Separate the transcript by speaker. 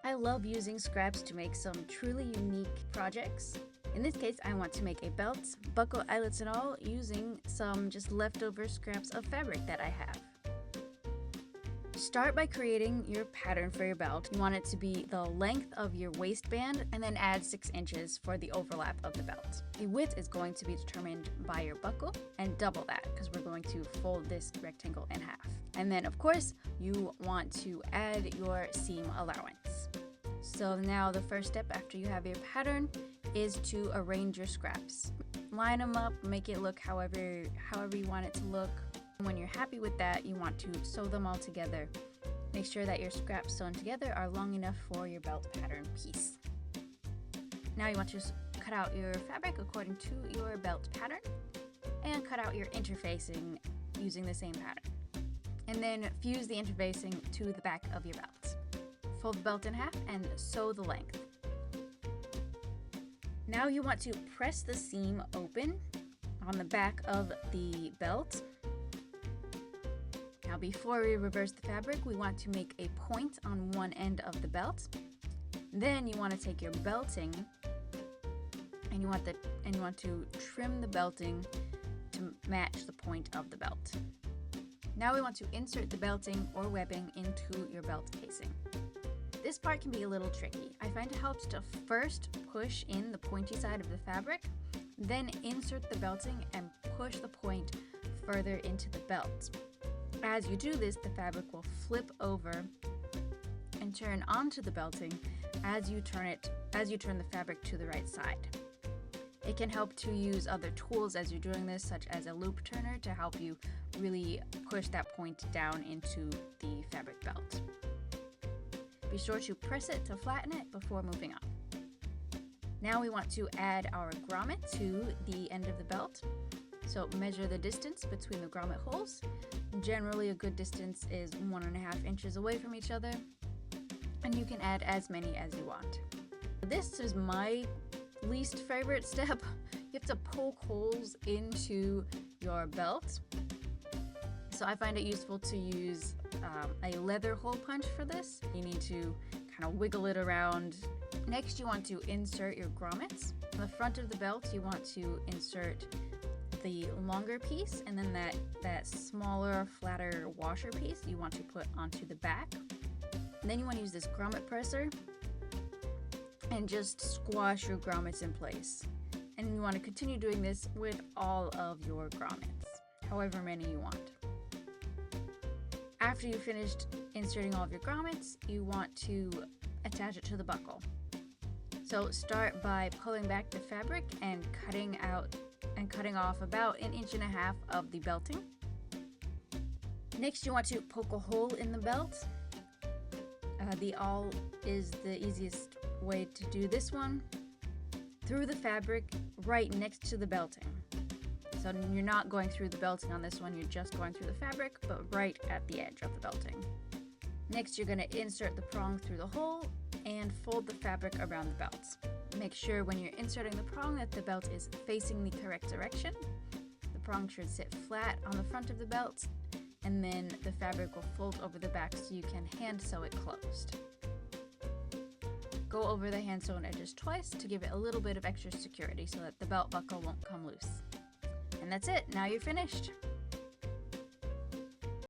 Speaker 1: I love using scraps to make some truly unique projects. In this case, I want to make a belt, buckle, eyelets and all, using some just leftover scraps of fabric that I have. Start by creating your pattern for your belt. You want it to be the length of your waistband and then add 6 inches for the overlap of the belt. The width is going to be determined by your buckle and double that because we're going to fold this rectangle in half. And then of course, you want to add your seam allowance. So now the first step after you have your pattern is to arrange your scraps. Line them up, make it look however you want it to look. When you're happy with that, you want to sew them all together. Make sure that your scraps sewn together are long enough for your belt pattern piece. Now you want to cut out your fabric according to your belt pattern and cut out your interfacing using the same pattern. And then fuse the interfacing to the back of your belt. Fold the belt in half and sew the length. Now you want to press the seam open on the back of the belt. Now before we reverse the fabric, we want to make a point on one end of the belt. Then you want to take your belting and you want to trim the belting to match the point of the belt. Now we want to insert the belting or webbing into your belt casing. This part can be a little tricky. I find it helps to first push in the pointy side of the fabric, then insert the belting and push the point further into the belt. As you do this, the fabric will flip over and turn onto the belting as you turn the fabric to the right side. It can help to use other tools as you're doing this, such as a loop turner, to help you really push that point down into the fabric belt. Be sure to press it to flatten it before moving on. Now we want to add our grommet to the end of the belt. So measure the distance between the grommet holes. Generally a good distance is 1.5 inches away from each other, and you can add as many as you want. This is my least favorite step. You have to poke holes into your belt. So I find it useful to use a leather hole punch for this. You need to kind of wiggle it around. Next, you want to insert your grommets. On the front of the belt, you want to insert the longer piece, and then that smaller, flatter washer piece you want to put onto the back. And then you want to use this grommet presser and just squash your grommets in place. And you want to continue doing this with all of your grommets, however many you want. After you've finished inserting all of your grommets, you want to attach it to the buckle. So start by pulling back the fabric and cutting off about 1.5 inches of the belting. Next, you want to poke a hole in the belt. The awl is the easiest way to do this one. Through the fabric right next to the belting. So you're not going through the belting on this one, you're just going through the fabric, but right at the edge of the belting. Next, you're going to insert the prong through the hole and fold the fabric around the belt. Make sure when you're inserting the prong that the belt is facing the correct direction. The prong should sit flat on the front of the belt, and then the fabric will fold over the back so you can hand sew it closed. Go over the hand sewn edges twice to give it a little bit of extra security so that the belt buckle won't come loose. And that's it, now you're finished.